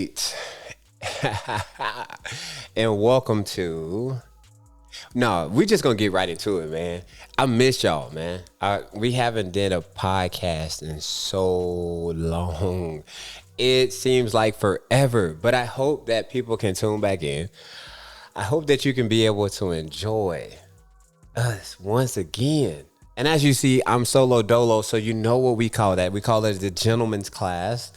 right. And welcome to. No, we just gonna get right into it, man. I miss y'all, man. We haven't did a podcast in so long. It seems like forever, but I hope that people can tune back in. I hope that you can be able to enjoy us once again. And as you see, I'm solo dolo, so you know what we call that. We call it the gentleman's class.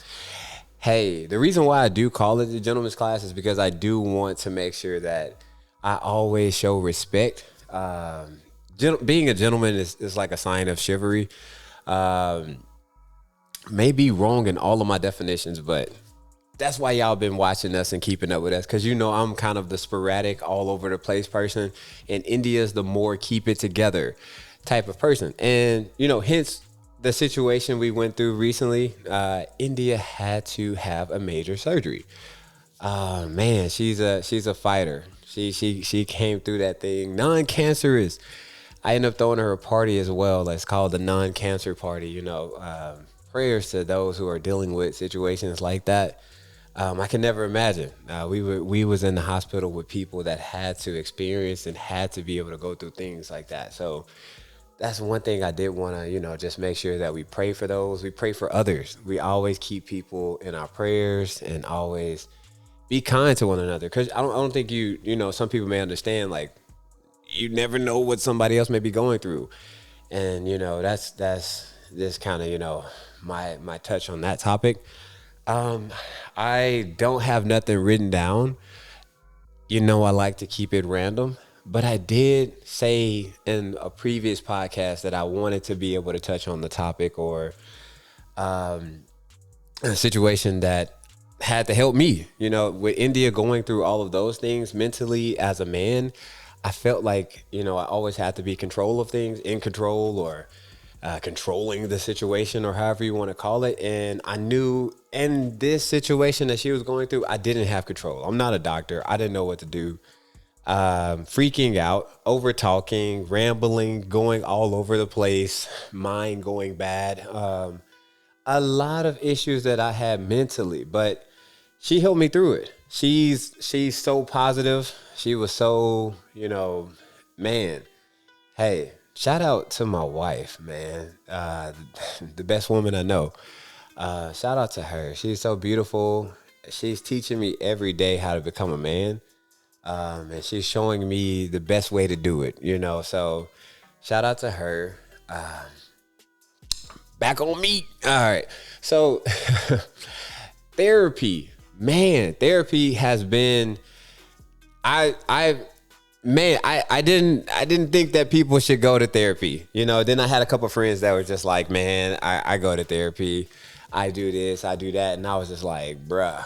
Hey, the reason why I do call it the gentleman's class is because I do want to make sure that I always show respect. Being a gentleman is like a sign of chivalry. Um, may be wrong in all of my definitions, but that's why y'all been watching us and keeping up with us, because you know I'm kind of the sporadic, all over the place person, and India's the more keep it together type of person. And you know, hence the situation we went through recently. India had to have a major surgery. Man, she's a fighter. She came through that thing non-cancerous. I ended up throwing her a party as well. It's called the non-cancer party. You know, prayers to those who are dealing with situations like that. I can never imagine. We was in the hospital with people that had to experience and had to be able to go through things like that. So that's one thing I did want to, just make sure that we pray for those. We pray for others. We always keep people in our prayers and always be kind to one another. Because I don't think some people may understand, like, you never know what somebody else may be going through. And, that's this kind of, my touch on that topic. I don't have nothing written down. I like to keep it random. But I did say in a previous podcast that I wanted to be able to touch on the topic or a situation that had to help me. With India going through all of those things mentally as a man, I felt like, I always had to be in control or controlling the situation or however you want to call it. And I knew in this situation that she was going through, I didn't have control. I'm not a doctor. I didn't know what to do. Freaking out, over talking, rambling, going all over the place, mind going bad. A lot of issues that I had mentally, but she helped me through it. She's so positive. She was so, man, hey, shout out to my wife, man. The best woman I know. Shout out to her. She's so beautiful. She's teaching me every day how to become a man. And she's showing me the best way to do it, so shout out to her. Back on me. All right. So therapy has been, I didn't think that people should go to therapy, then I had a couple of friends that were just like, man, I go to therapy. I do this, I do that. And I was just like, bruh,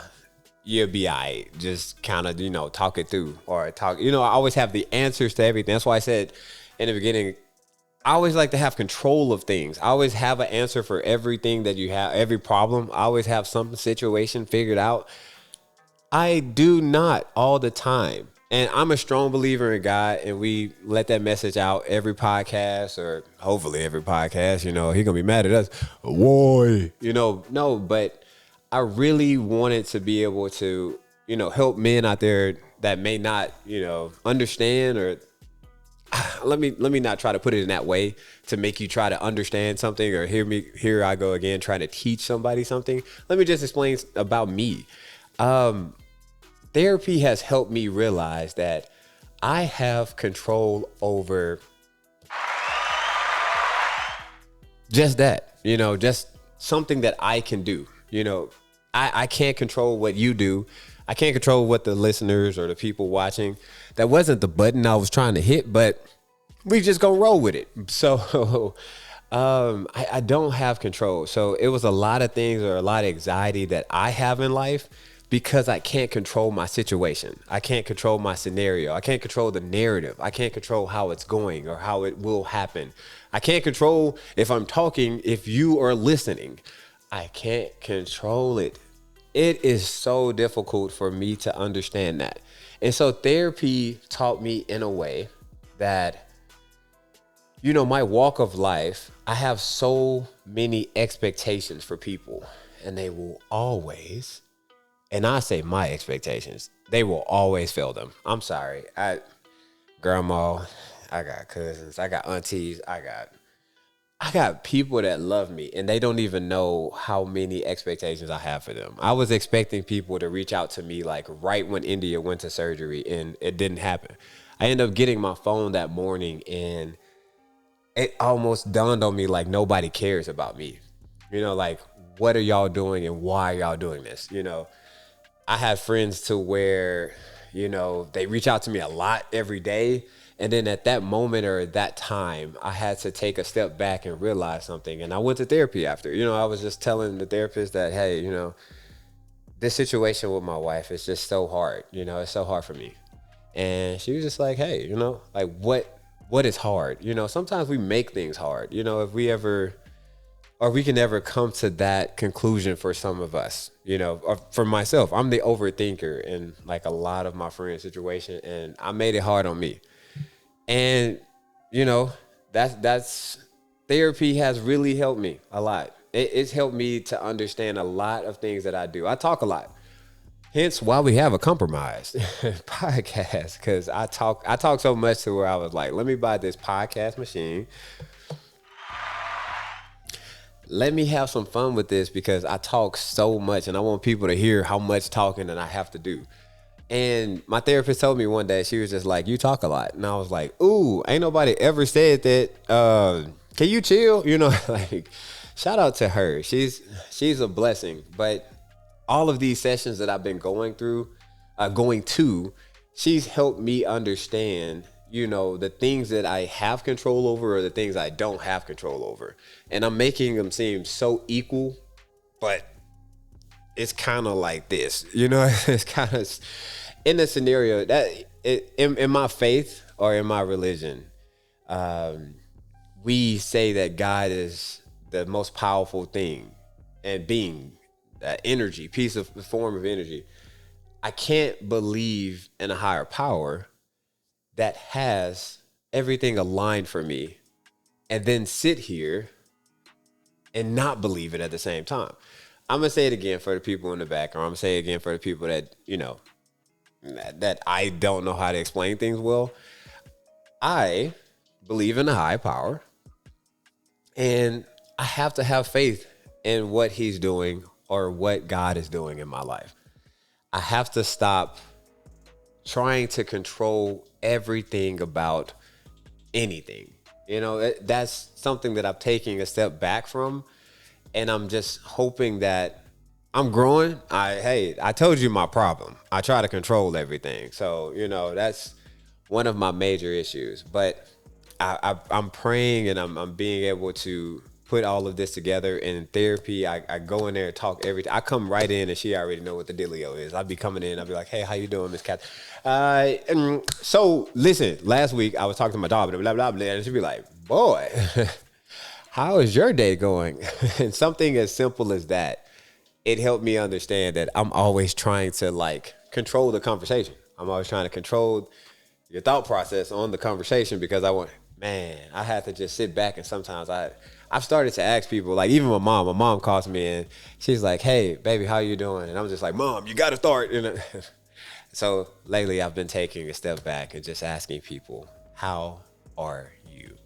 you'll be all right. Just kind of, talk it through or talk. I always have the answers to everything. That's why I said in the beginning, I always like to have control of things. I always have an answer for everything that you have, every problem. I always have some situation figured out. I do not all the time. And I'm a strong believer in God, and we let that message out every podcast, or hopefully every podcast. He gonna be mad at us. Why? No, but I really wanted to be able to, help men out there that may not, understand, or let me not try to put it in that way to make you try to understand something or here I go again, trying to teach somebody something. Let me just explain about me. Therapy has helped me realize that I have control over just that, just something that I can do. I can't control what you do. I can't control what the listeners or the people watching. That wasn't the button I was trying to hit, but we just gonna roll with it. So I don't have control. So it was a lot of things or a lot of anxiety that I have in life because I can't control my situation. I can't control my scenario. I can't control the narrative. I can't control how it's going or how it will happen. I can't control if I'm talking, if you are listening. I can't control it. It is so difficult for me to understand that. And so therapy taught me in a way that, my walk of life, I have so many expectations for people, and they will always And I say my expectations, they will always fail them. I'm sorry. Grandma, I got cousins, I got aunties, I got people that love me and they don't even know how many expectations I have for them. I was expecting people to reach out to me like right when India went to surgery and it didn't happen. I ended up getting my phone that morning and it almost dawned on me like nobody cares about me. Like what are y'all doing and why are y'all doing this? I have friends to where, they reach out to me a lot every day. And then at that moment or that time, I had to take a step back and realize something. And I went to therapy after. I was just telling the therapist that, hey, this situation with my wife is just so hard. It's so hard for me. And she was just like, hey, like what is hard? Sometimes we make things hard. If we ever or we can never come to that conclusion for some of us, or for myself. I'm the overthinker in like a lot of my friends' situation, and I made it hard on me. And, that's therapy has really helped me a lot. It's helped me to understand a lot of things that I do. I talk a lot. Hence why we have a compromised podcast, because I talk so much to where I was like, let me buy this podcast machine. Let me have some fun with this because I talk so much and I want people to hear how much talking that I have to do. And my therapist told me one day, she was just like, you talk a lot. And I was like, ooh, ain't nobody ever said that. Can you chill? Like shout out to her. She's a blessing. But all of these sessions that I've been going to, she's helped me understand the things that I have control over or the things I don't have control over. And I'm making them seem so equal, but it's kind of like this, it's kind of in the scenario that in my faith or in my religion, we say that God is the most powerful thing and being, that energy, piece of the form of energy. I can't believe in a higher power that has everything aligned for me and then sit here and not believe it at the same time. I'm going to say it again for the people in the back, or I'm going to say it again for the people that, that I don't know how to explain things well. I believe in a high power, and I have to have faith in what he's doing or what God is doing in my life. I have to stop trying to control everything about anything. That's something that I'm taking a step back from. And I'm just hoping that I'm growing. I told you my problem. I try to control everything. So, that's one of my major issues. But I'm praying and I'm being able to put all of this together. And in therapy, I go in there and talk everything. I come right in and she already know what the dealio is. I'll be coming in. I'll be like, hey, how you doing, Miss Kat? So listen, last week I was talking to my daughter, blah, blah, blah. And she'd be like, boy, how is your day going? And something as simple as that, it helped me understand that I'm always trying to like control the conversation. I'm always trying to control your thought process on the conversation because I had to just sit back, and sometimes I've started to ask people, like even my mom calls me and she's like, hey, baby, how you doing? And I'm just like, Mom, you got to start. So lately I've been taking a step back and just asking people, how are you?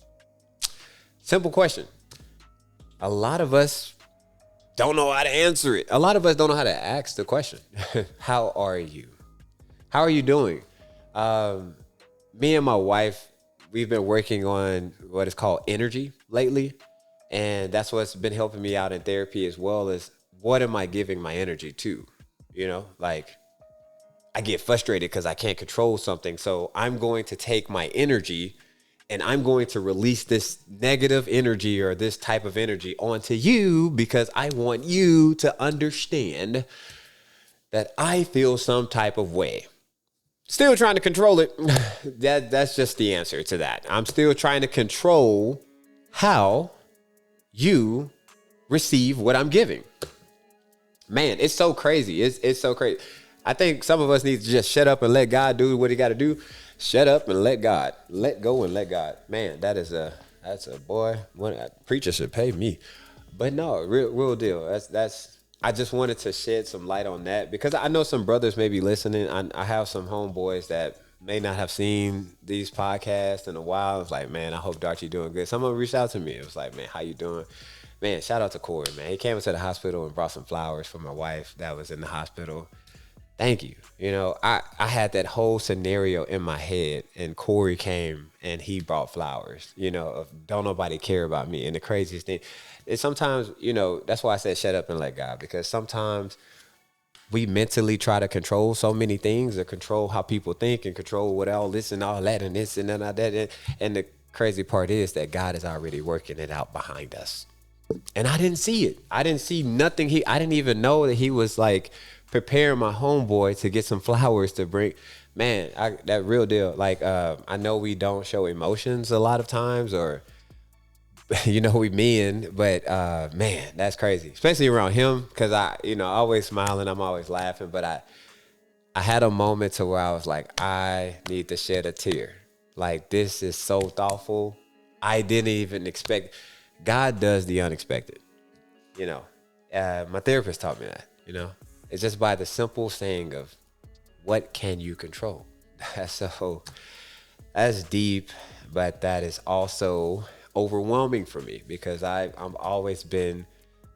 Simple question. A lot of us don't know how to answer it. A lot of us don't know how to ask the question. How are you? How are you doing? Me and my wife, we've been working on what is called energy lately. And that's what's been helping me out in therapy, as well as what am I giving my energy to? Like I get frustrated because I can't control something. So I'm going to take my energy and I'm going to release this negative energy or this type of energy onto you because I want you to understand that I feel some type of way. Still trying to control it. That's just the answer to that. I'm still trying to control how you receive what I'm giving. Man, it's so crazy. It's so crazy. I think some of us need to just shut up and let God do what he got to do. Shut up and let God. Let go and let God. Man, that's a boy. What a preacher should pay me. But no, real deal. That's I just wanted to shed some light on that because I know some brothers may be listening. I have some homeboys that may not have seen these podcasts in a while. It's like, man, I hope Darcy doing good. Someone reached out to me. It was like, man, how you doing? Man, shout out to Corey, man. He came into the hospital and brought some flowers for my wife that was in the hospital. Thank you. You know, I had that whole scenario in my head, and Corey came and he brought flowers, you know, of don't nobody care about me. And the craziest thing is sometimes, you know, that's why I said shut up and let God, because sometimes we mentally try to control so many things, or control how people think, and control what all this and all that and this and that. And the crazy part is that God is already working it out behind us. And I didn't see it. I didn't see nothing. I didn't even know that he was like preparing my homeboy to get some flowers to bring. Man, that real deal. Like, I know we don't show emotions a lot of times, or, you know, we men, but man, that's crazy. Especially around him, because always smiling, I'm always laughing. But I had a moment to where I was like, I need to shed a tear. Like, this is so thoughtful. I didn't even expect. God does the unexpected. You know, my therapist taught me that, you know. It's just by the simple saying of, what can you control? So that's deep, but that is also overwhelming for me, because I've always been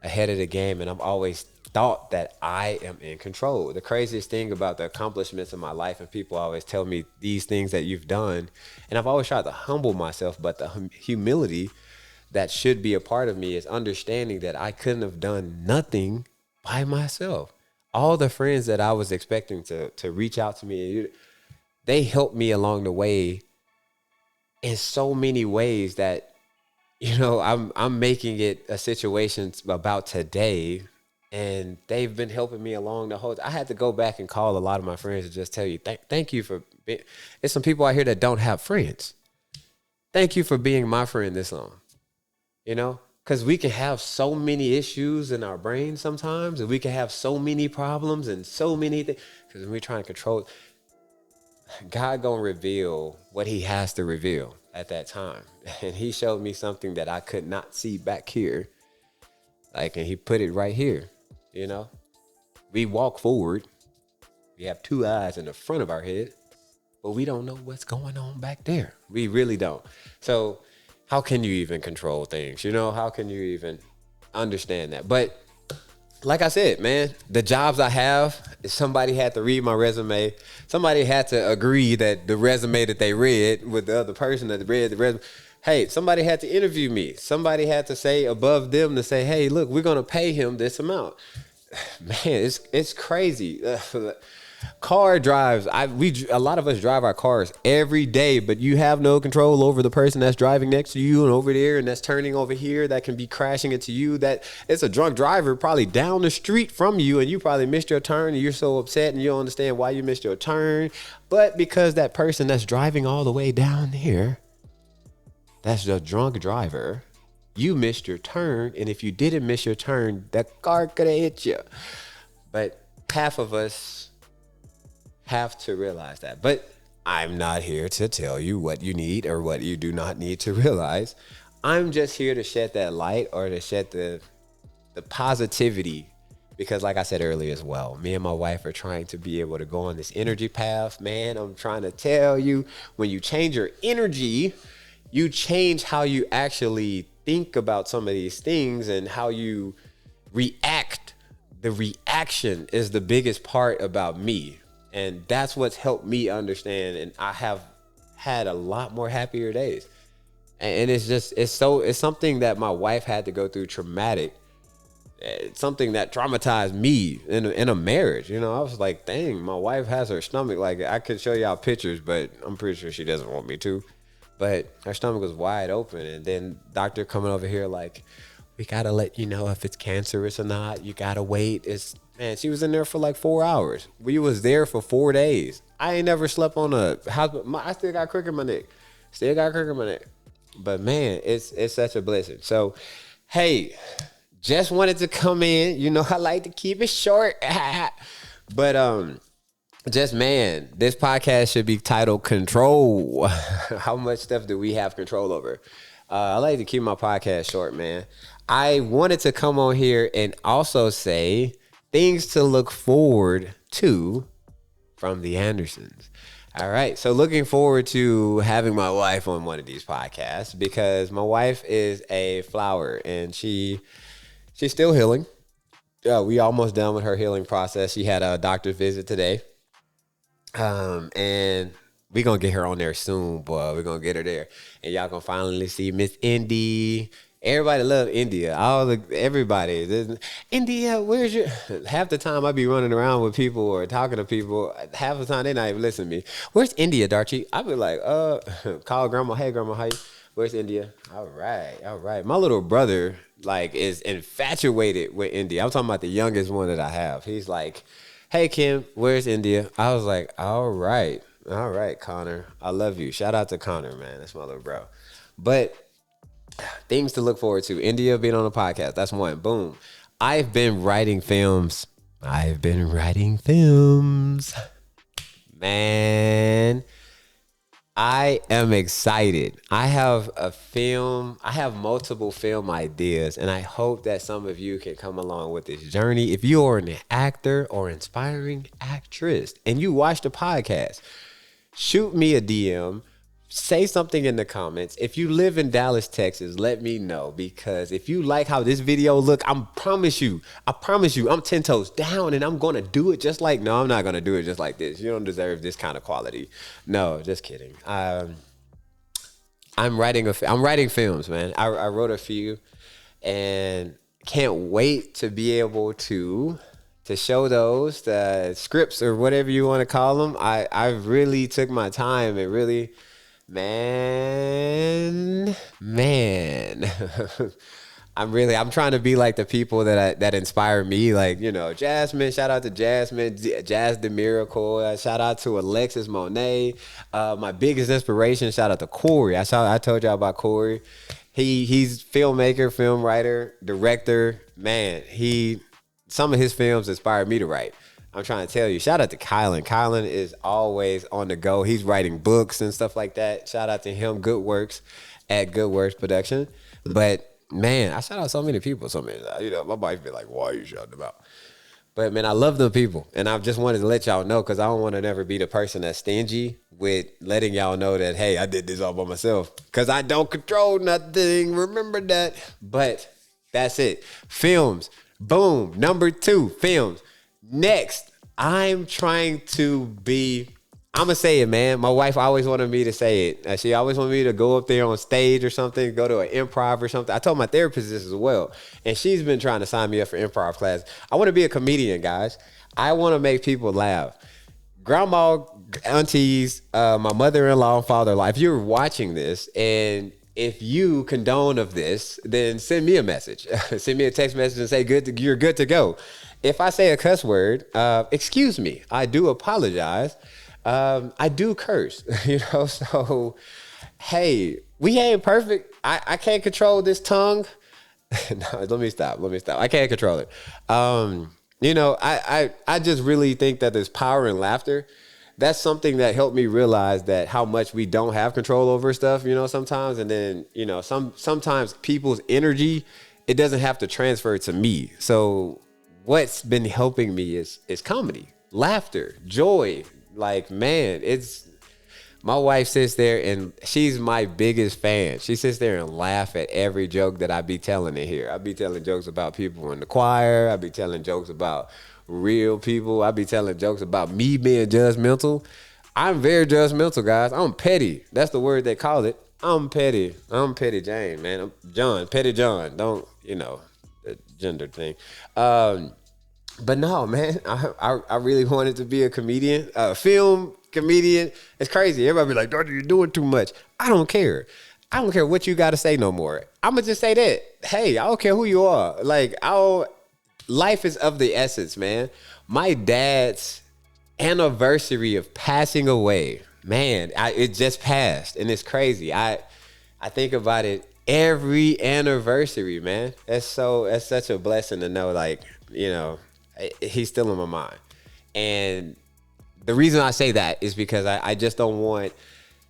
ahead of the game, and I've always thought that I am in control. The craziest thing about the accomplishments of my life, and people always tell me these things that you've done, and I've always tried to humble myself, but the humility that should be a part of me is understanding that I couldn't have done nothing by myself. All the friends that I was expecting to reach out to me, they helped me along the way in so many ways that, you know, I'm making it a situation about today, and they've been helping me along the whole. I had to go back and call a lot of my friends and just tell you, thank you for being. There's some people out here that don't have friends. Thank you for being my friend this long. You know, because we can have so many issues in our brain sometimes, and we can have so many problems and so many things. Because when we're trying to control, God gonna reveal what he has to reveal at that time. And he showed me something that I could not see back here. Like, and he put it right here. You know, we walk forward. We have two eyes in the front of our head, but we don't know what's going on back there. We really don't. So how can you even control things? You know, how can you even understand that? But like I said, man, the jobs I have, somebody had to read my resume. Somebody had to agree that the resume that they read with the other person that read the resume. Hey, somebody had to interview me. Somebody had to say above them to say, hey, look, we're going to pay him this amount. Man, it's crazy. Car drives. A lot of us drive our cars every day, but you have no control over the person that's driving next to you and over there, and that's turning over here, that can be crashing into you. That it's a drunk driver probably down the street from you, and you probably missed your turn, and you're so upset and you don't understand why you missed your turn. But because that person that's driving all the way down there, that's the drunk driver, you missed your turn, and if you didn't miss your turn, that car could have hit you. But half of us have to realize that. But I'm not here to tell you what you need or what you do not need to realize. I'm just here to shed that light, or to shed the positivity, because like I said earlier as well, me and my wife are trying to be able to go on this energy path. Man, I'm trying to tell you, when you change your energy, you change how you actually think about some of these things and how you react. The reaction is the biggest part about me. And that's what's helped me understand. And I have had a lot more happier days. And it's something that my wife had to go through traumatic. It's something that traumatized me in a marriage. You know, I was like, dang, my wife has her stomach. Like, I could show y'all pictures, but I'm pretty sure she doesn't want me to. But her stomach was wide open. And then doctor coming over here like, we got to let you know if it's cancerous or not. You got to wait. Man, she was in there for like 4 hours. We was there for 4 days. I ain't never slept on a house. I still got crick in my neck. But man, it's such a blessing. So, hey, just wanted to come in. You know, I like to keep it short. But just, man, this podcast should be titled Control. How much stuff do we have control over? I like to keep my podcast short, man. I wanted to come on here and also say things to look forward to from the Andersons. All right. So looking forward to having my wife on one of these podcasts because my wife is a flower and she's still healing. We almost done with her healing process. She had a doctor's visit today. And we gonna get her on there soon, boy. We're gonna get her there. And y'all gonna finally see Miss Indy. Everybody love India. Everybody. India, where's your half the time I be running around with people or talking to people, half the time they not even listening to me. Where's India, Darchi? I be like, call grandma, hey grandma, how you? Where's India? All right. My little brother, like, is infatuated with India. I'm talking about the youngest one that I have. He's like, hey Kim, where's India? I was like, all right, Connor. I love you. Shout out to Connor, man. That's my little bro. But things to look forward to. India being on the podcast. That's one. Boom. I've been writing films. Man, I am excited. I have multiple film ideas, and I hope that some of you can come along with this journey. If you are an actor or inspiring actress and you watch the podcast, shoot me a DM. Say something in the comments. If you live in Dallas, Texas, let me know because if you like how this video look, I promise you, I'm 10 toes down and I'm going to do it just like, no, I'm not going to do it just like this. You don't deserve this kind of quality. No, just kidding. I'm writing films, man. I wrote a few and can't wait to be able to show those, the scripts or whatever you want to call them. I really took my time and really, Man. I'm trying to be like the people that inspire me, like, Jasmine, shout out to Jasmine, Jazz the Miracle, shout out to Alexis Monet, my biggest inspiration, shout out to Corey. I told y'all about Corey. He's filmmaker, film writer, director, man. Some of his films inspired me to write. I'm trying to tell you, shout out to Kylan. Kylan is always on the go. He's writing books and stuff like that. Shout out to him. Good Works at Good Works Production. But man, I shout out so many people. My wife be like, why are you shouting them out? But man, I love them people. And I just wanted to let y'all know because I don't want to never be the person that's stingy with letting y'all know that, hey, I did this all by myself. Because I don't control nothing. Remember that. But that's it. Films. Boom. Number 2, films. Next, I'm going to say it, man. My wife always wanted me to say it. She always wanted me to go up there on stage or something, go to an improv or something. I told my therapist this as well. And she's been trying to sign me up for improv class. I want to be a comedian, guys. I want to make people laugh. Grandma, aunties, my mother-in-law and father-in-law, if you're watching this and if you condone of this, then send me a message. Send me a text message and say, you're good to go. If I say a cuss word, excuse me. I do apologize. I do curse, so, hey, we ain't perfect. I can't control this tongue. No, let me stop. I can't control it. I just really think that there's power in laughter. That's something that helped me realize that how much we don't have control over stuff, sometimes. And then, sometimes people's energy, it doesn't have to transfer to me. So what's been helping me is comedy, laughter, joy. Like, man, my wife sits there and she's my biggest fan. She sits there and laugh at every joke that I be telling in here. I be telling jokes about people in the choir. I be telling jokes about real people. I be telling jokes about me being judgmental. I'm very judgmental, guys. I'm petty. That's the word they call it. I'm petty. I'm Petty Jane, man. I'm John, Petty John. Don't, the gender thing. But no, man, I really wanted to be a comedian, film comedian. It's crazy. Everybody be like, Doctor, you're doing too much. I don't care. I don't care what you got to say no more. I'm going to just say that. Hey, I don't care who you are. Like, life is of the essence, man. My dad's anniversary of passing away, man, it just passed. And it's crazy. I think about it every anniversary, man. That's such a blessing to know, like, he's still in my mind. And the reason I say that is because I just don't want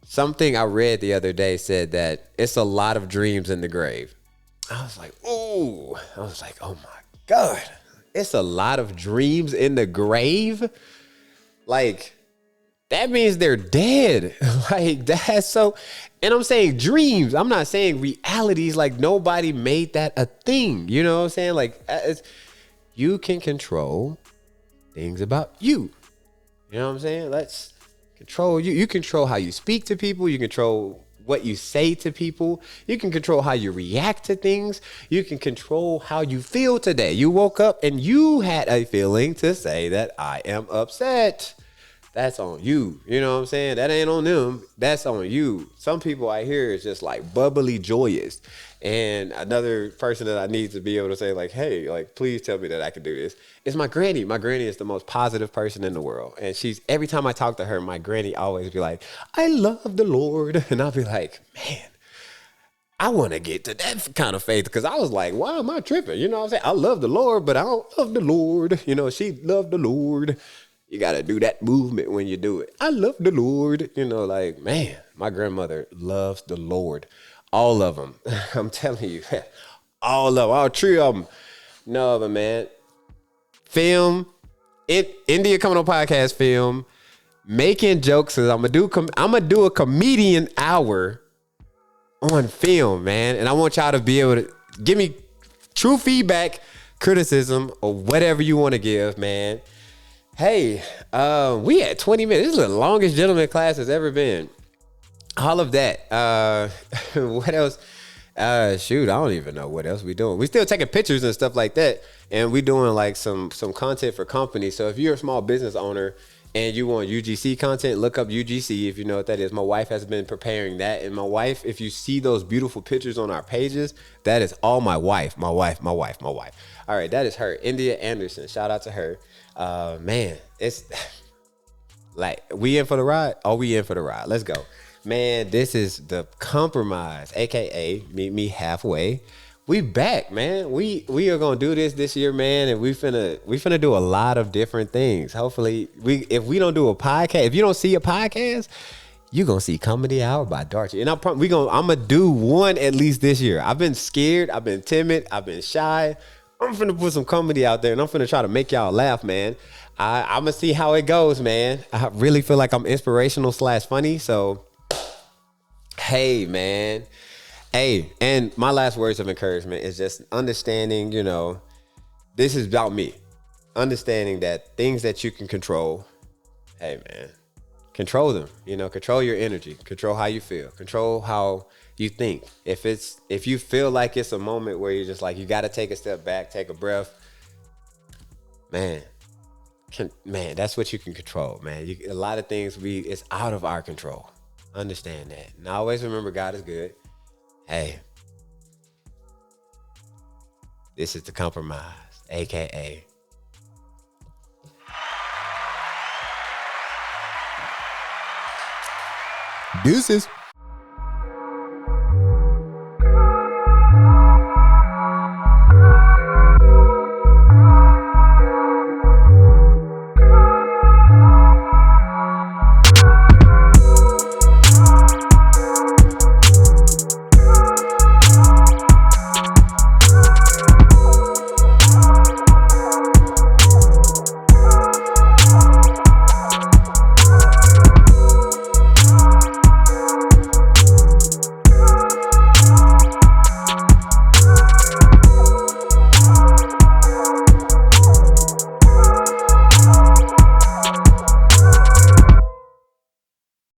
something I read the other day said that it's a lot of dreams in the grave. I was like, ooh. I was like, oh my God. It's a lot of dreams in the grave. Like, that means they're dead. Like, that's so. And I'm saying dreams. I'm not saying realities. Like, nobody made that a thing. You know what I'm saying? Like, you can control things about you. You know what I'm saying? Let's control you. You control how you speak to people. You control what you say to people. You can control how you react to things. You can control how you feel today. You woke up and you had a feeling to say that I am upset. That's on you. You know what I'm saying? That ain't on them. That's on you. Some people I hear is just like bubbly joyous. And another person that I need to be able to say like, hey, like, please tell me that I can do this is my granny. My granny is the most positive person in the world. And she's, every time I talk to her, my granny always be like, I love the Lord. And I'll be like, man, I want to get to that kind of faith, because I was like, why am I tripping? You know what I'm saying? I love the Lord, but I don't love the Lord. You know, she loved the Lord. You got to do that movement when you do it. I love the Lord. You know, like, man, my grandmother loves the Lord. All of them. I'm telling you. All of them. All three of them. No, but man. Film. India coming on podcast film. Making jokes. I'm gonna do a comedian hour on film, man. And I want y'all to be able to give me true feedback, criticism, or whatever you want to give, man. Hey, we had 20 minutes. This is the longest gentleman class has ever been. All of that. What else? Shoot, I don't even know what else we doing. We still taking pictures and stuff like that. And we doing like some content for companies. So if you're a small business owner and you want UGC content, look up UGC if you know what that is. My wife has been preparing that. And my wife, if you see those beautiful pictures on our pages, that is all my wife. My wife. All right, that is her. India Anderson. Shout out to her. Man, it's like, we in for the ride? Oh, we in for the ride. Let's go. Man, this is the compromise, aka meet me halfway. We back, man. We are gonna do this year, man, and we finna do a lot of different things. Hopefully, if we don't do a podcast, if you don't see a podcast, you gonna see Comedy Hour by Darcy. And I'm gonna do one at least this year. I've been scared, I've been timid, I've been shy. I'm finna put some comedy out there, and I'm finna try to make y'all laugh, man. I'm gonna see how it goes, man. I really feel like I'm inspirational / funny, so. Hey, man. Hey, and my last words of encouragement is just understanding, you know, this is about me. Understanding that things that you can control, hey, man, control them. You know, control your energy. Control how you feel. Control how you think. If you feel like it's a moment where you're just like, you got to take a step back, take a breath, man, that's what you can control, man. A lot of things, it's out of our control. Understand that. And always remember, God is good. Hey, this is the compromise, aka deuces.